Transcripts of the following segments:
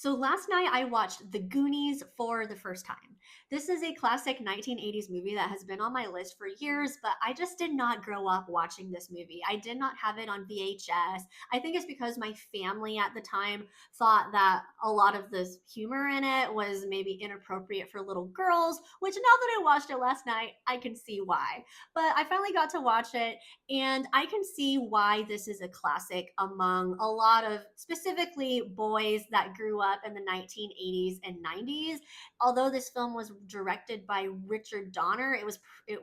So last night I watched The Goonies for the first time. This is a classic 1980s movie that has been on my list for years, but I just did not grow up watching this movie. I did not have it on VHS. I think it's because my family at the time thought that a lot of this humor in it was maybe inappropriate for little girls, which now that I watched it last night, I can see why. But I finally got to watch it, and I can see why this is a classic among a lot of specifically boys that grew up in the 1980s and 90s. Although this film was directed by Richard Donner, it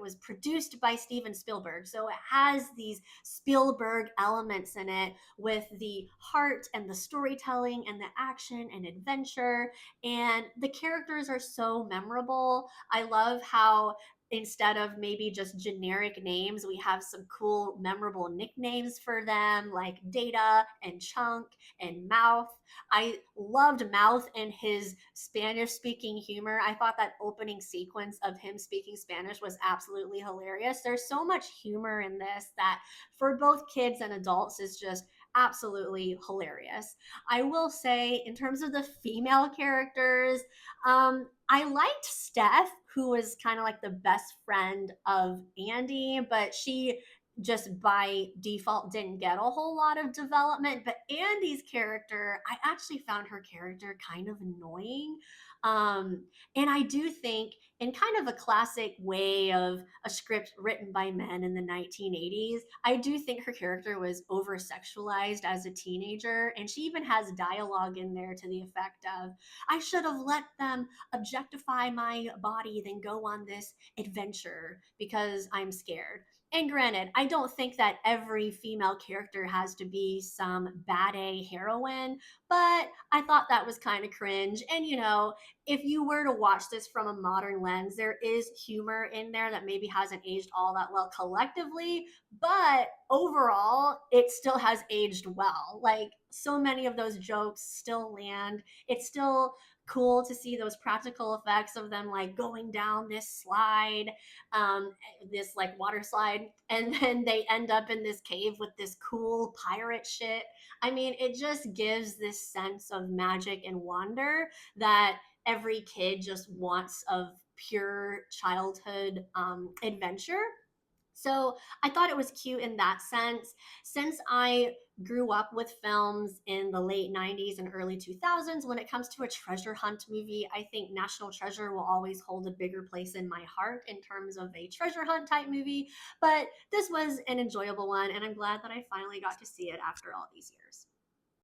was produced by Steven Spielberg. So it has these Spielberg elements in it with the heart and the storytelling and the action and adventure, and the characters are so memorable. I love how instead of maybe just generic names, we have some cool, memorable nicknames for them, like Data and Chunk and Mouth. I loved Mouth and his Spanish speaking humor. I thought that opening sequence of him speaking Spanish was absolutely hilarious. There's so much humor in this that for both kids and adults is just absolutely hilarious. I will say, in terms of the female characters, I liked Steph, who was kind of like the best friend of Andy, but she just by default didn't get a whole lot of development. But Andy's character, I actually found her character kind of annoying. And I do think, in kind of a classic way of a script written by men in the 1980s, I do think her character was over sexualized as a teenager. And she even has dialogue in there to the effect of, I should have let them objectify my body than go on this adventure because I'm scared. And granted, I don't think that every female character has to be some bad A heroine, but I thought that was kind of cringe. And if you were to watch this from a modern lens, there is humor in there that maybe hasn't aged all that well collectively, but overall, it still has aged well. Like, so many of those jokes still land. It's still cool to see those practical effects of them like going down this slide, um, this like water slide, and then they end up in this cave with this cool pirate shit. I mean, it just gives this sense of magic and wonder that every kid just wants of pure childhood adventure. So I thought it was cute in that sense. Since I grew up with films in the late 90s and early 2000s, when it comes to a treasure hunt movie, I think National Treasure will always hold a bigger place in my heart in terms of a treasure hunt type movie. But this was an enjoyable one, and I'm glad that I finally got to see it after all these years.